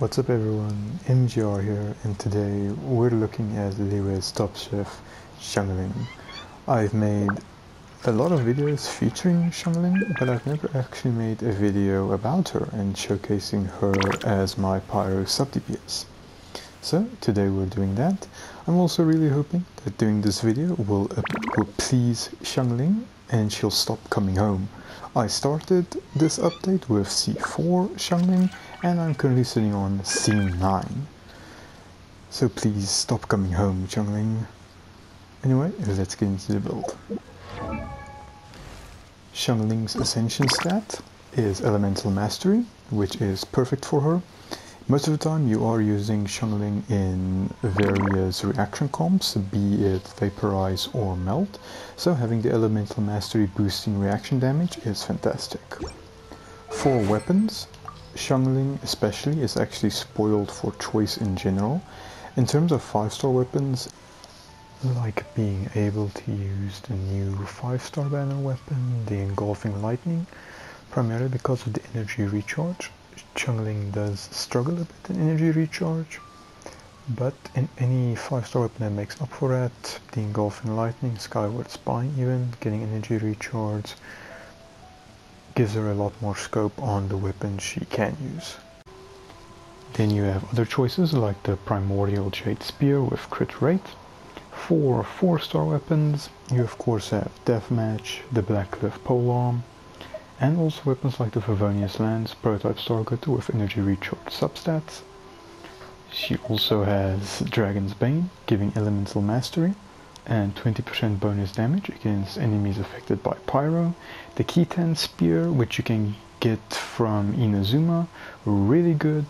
What's up everyone, MGR here, and today we're looking at Lire's top chef, Xiangling. I've made a lot of videos featuring Xiangling, but I've never actually made a video about her and showcasing her as my pyro sub DPS. So today we're doing that. I'm also really hoping that doing this video will please Xiangling and she'll stop coming home. I started this update with C4 Xiangling and I'm currently sitting on C9. So please stop coming home, Xiangling. Anyway, let's get into the build. Xiangling's Ascension stat is Elemental Mastery, which is perfect for her. Most of the time you are using Xiangling in various reaction comps, be it Vaporize or Melt, so having the Elemental Mastery boosting reaction damage is fantastic. For weapons, Xiangling especially is actually spoiled for choice in general. In terms of 5-star weapons, like being able to use the new 5-star banner weapon, the Engulfing Lightning, primarily because of the energy recharge. Xiangling does struggle a bit in energy recharge, but in any 5-star weapon that makes up for that, the Engulfing Lightning, Skyward Spine even, getting energy recharge, gives her a lot more scope on the weapons she can use. Then you have other choices like the Primordial Jade Spear with crit rate. For 4-star weapons, you of course have Deathmatch, the Blackcliff Polearm, and also weapons like the Favonius Lance, Prototype Starcutter with energy recharge substats. She also has Dragon's Bane, giving Elemental Mastery and 20% bonus damage against enemies affected by Pyro. The Khitan Spear, which you can get from Inazuma, really good.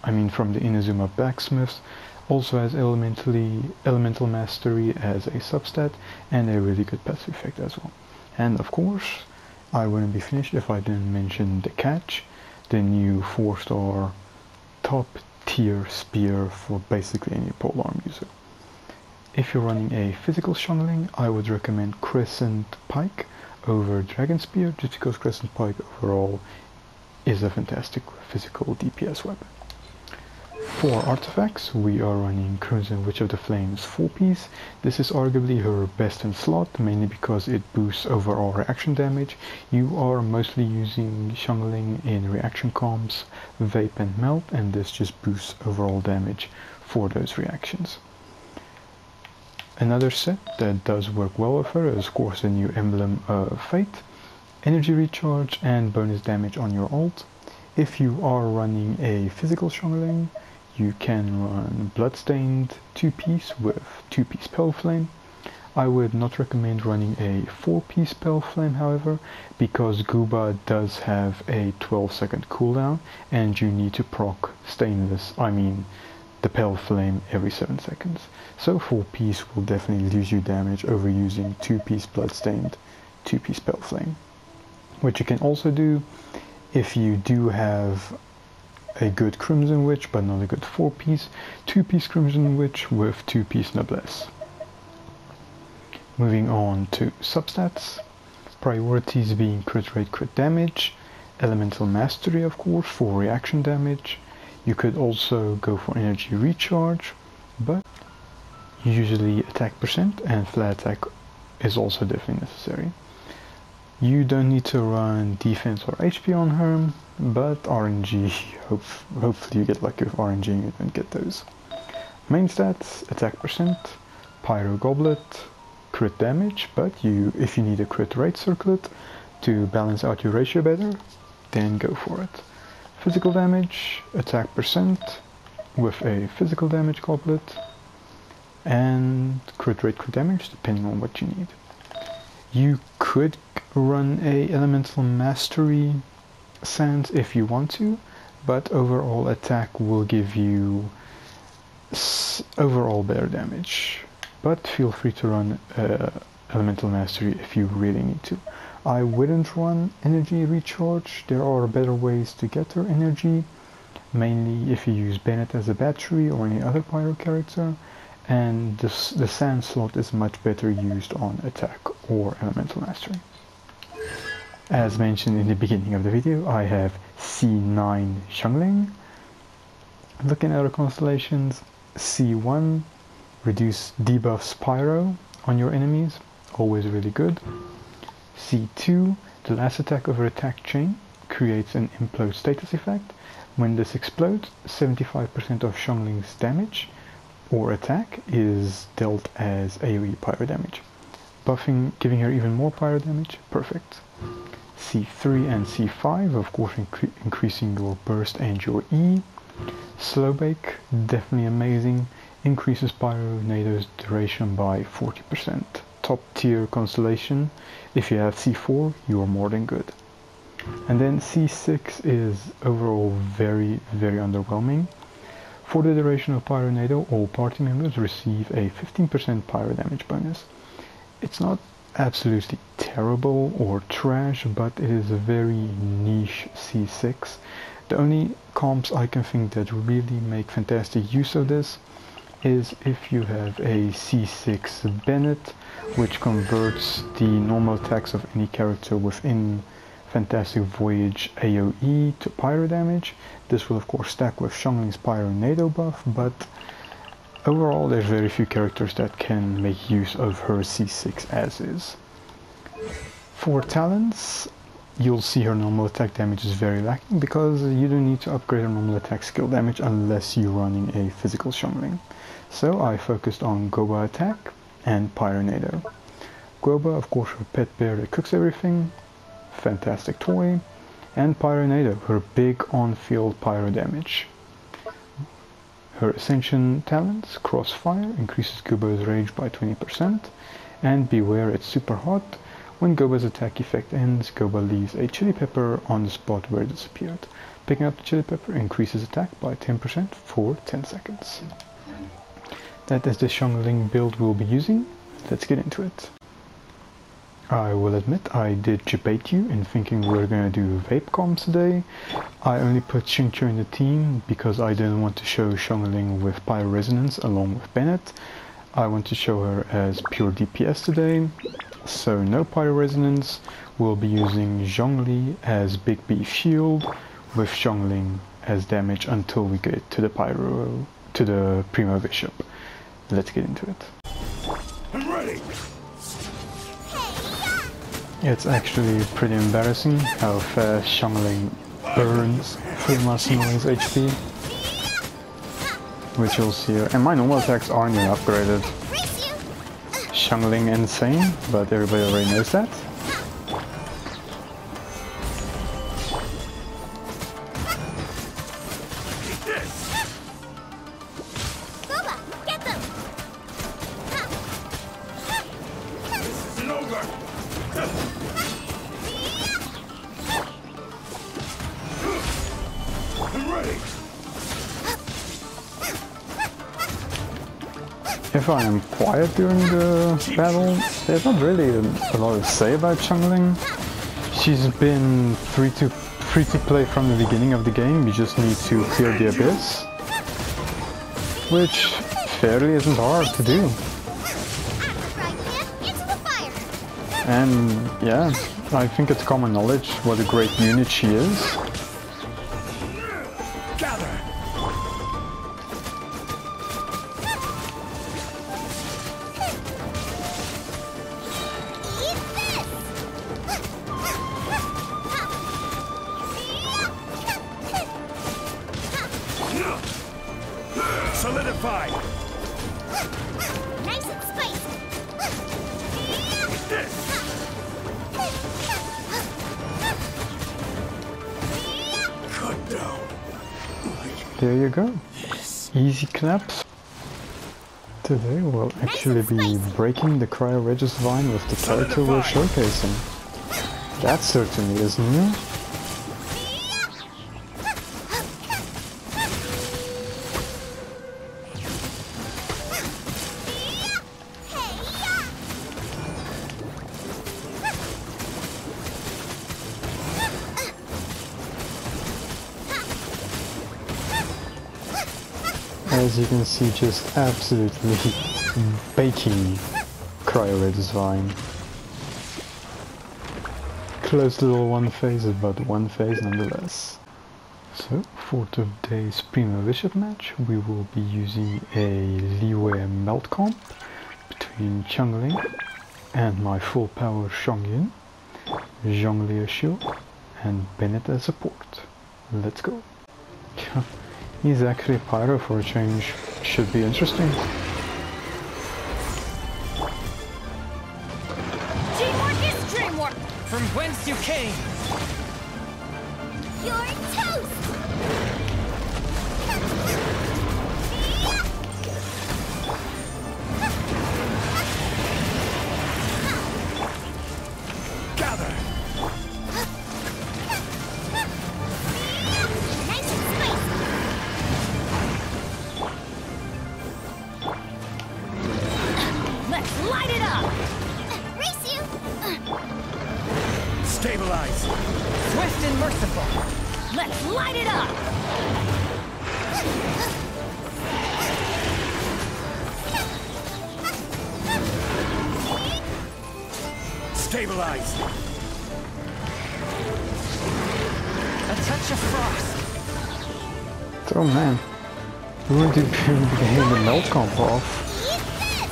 From the Inazuma Blacksmiths, also has Elemental Mastery as a substat and a really good passive effect as well. And of course, I wouldn't be finished if I didn't mention the Catch, the new 4-star top tier spear for basically any polearm user. If you're running a physical Xiangling, I would recommend Crescent Pike over Dragon Spear, just because Crescent Pike overall is a fantastic physical DPS weapon. For artifacts, we are running Crimson Witch of the Flames 4-piece. This is arguably her best in slot, mainly because it boosts overall reaction damage. You are mostly using Xiangling in reaction comps, Vape and Melt, and this just boosts overall damage for those reactions. Another set that does work well with her is of course the new Emblem of Fate, energy recharge and bonus damage on your ult. If you are running a physical Xiangling, you can run Bloodstained 2-piece with 2-piece Pale Flame. I would not recommend running a 4-piece Pale Flame, however, because Gooba does have a 12-second cooldown and you need to proc the Pale Flame every 7 seconds. So 4-piece will definitely lose you damage over using 2-piece Bloodstained, 2-piece Pale Flame. What you can also do, if you do have a good Crimson Witch but not a good 4-piece, 2-piece Crimson Witch with 2-piece Noblesse. Moving on to substats, priorities being crit rate, crit damage, Elemental Mastery of course for reaction damage. You could also go for energy recharge, but usually attack percent and flat attack is also definitely necessary. You don't need to run defense or HP on her, but RNG, hopefully you get lucky with RNG and you don't get those. Main stats, attack percent, Pyro Goblet, crit damage, but if you need a crit rate circlet to balance out your ratio better, then go for it. Physical damage, attack percent with a physical damage goblet, and crit rate, crit damage, depending on what you need. You could run a Elemental Mastery Sands if you want to, but overall attack will give you overall better damage. But feel free to run Elemental Mastery if you really need to. I wouldn't run energy recharge. There are better ways to get her energy, mainly if you use Bennett as a battery or any other pyro character, and the sand slot is much better used on attack or Elemental Mastery. As mentioned in the beginning of the video, I have C9 Xiangling. Looking at our constellations, C1, reduce debuffs pyro on your enemies, always really good. C2, the last attack of your attack chain creates an implode status effect. When this explodes, 75% of Xiangling's damage or attack is dealt as AoE pyro damage. Buffing, giving her even more pyro damage, perfect. C3 and C5, of course increasing your burst and your E. Slow Bake, definitely amazing, increases Pyro Nado's duration by 40%. Top tier constellation. If you have C4, you are more than good. And then C6 is overall very underwhelming. For the duration of Pyro Nado, all party members receive a 15% pyro damage bonus. It's not absolutely terrible or trash, but it is a very niche C6. The only comps I can think that really make fantastic use of this is if you have a C6 Bennett, which converts the normal attacks of any character within Fantastic Voyage AoE to pyro damage. This will of course stack with Xiangling's Pyro Nado buff, but overall there's very few characters that can make use of her C6 as is. For talents, you'll see her normal attack damage is very lacking because you don't need to upgrade her normal attack skill damage unless you're running a physical Xiangling. So I focused on Goba attack and Pyro Nado. Goba, of course, her pet bear that cooks everything, fantastic toy, and Pyro Nado, her big on-field pyro damage. Her Ascension talents, Crossfire, increases Goba's rage by 20%, and Beware, it's super hot. When Goba's attack effect ends, Goba leaves a chili pepper on the spot where it disappeared. Picking up the chili pepper increases attack by 10% for 10 seconds. That is the Xiangling build we'll be using. Let's get into it. I will admit I did debate you in thinking we were going to do vape comms today. I only put Xingqiu in the team because I didn't want to show Xiangling with Pyro Resonance along with Bennett. I want to show her as pure DPS today. So no Pyro Resonance, we'll be using Zhongli as Big Beef Shield with Xiangling as damage until we get to the Pyro, to the Primo Bishop. Let's get into it. I'm ready. It's actually pretty embarrassing how fast Xiangling burns through Mercenary's HP, which you'll see here. And my normal attacks aren't even upgraded. Xiangling insane, but everybody already knows that. If I am quiet during the battle, there's not really a lot to say about Xiangling. She's been free to play from the beginning of the game. You just need to clear the abyss, which fairly isn't hard to do. And yeah, I think it's common knowledge what a great unit she is. Solidify. Nice and spicy. Cut down. There you go. Easy claps. Today we'll actually be breaking the Cryo Regis Vine with the character we're showcasing. That certainly is new. As you can see, just absolutely baking Cryo Regis Vine. Close little one phase, but one phase nonetheless. So, For today's Primo Bishop match, we will be using a leeway melt comp between Xiangling and my full power Xiangling, Zhongli shield, and Bennett as support. Let's go. He's actually a pyro for a change. Should be interesting. Teamwork is dreamwork! From whence you came! You're toast! Gather! Nice and spicy! Let's light it up! Race you! Stabilize! Swift and merciful! Let's light it up! Stabilize! A touch of frost! Oh man, we weren't even getting the melt comp off. Eat this!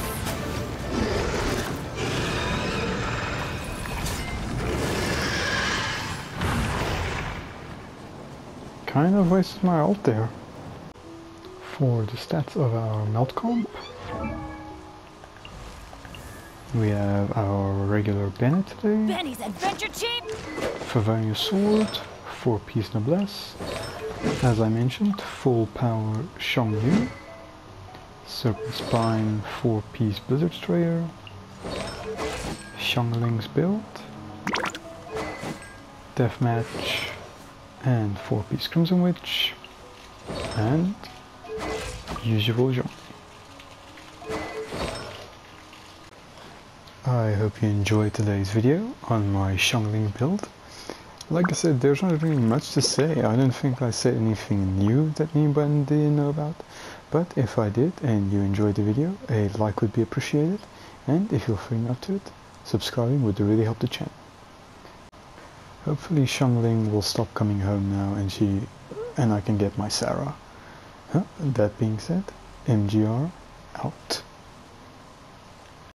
Kind of wasted my ult there. For the stats of our melt comp, we have our regular Bennett today, Benny's adventure team! Favania sword, 4-piece noblesse, as I mentioned, full power Xiangling, Serpent Spine, 4-piece Blizzard Strayer, Xiangling's build, Deathmatch, and 4-piece Crimson Witch, and usual Zhongli. I hope you enjoyed today's video on my Xiangling build. Like I said, there's not really much to say. I don't think I said anything new that anybody didn't know about. But if I did and you enjoyed the video, a like would be appreciated. And if you're feeling up to it, subscribing would really help the channel. Hopefully Xiangling will stop coming home now and I can get my Sarah. That being said, MGR out.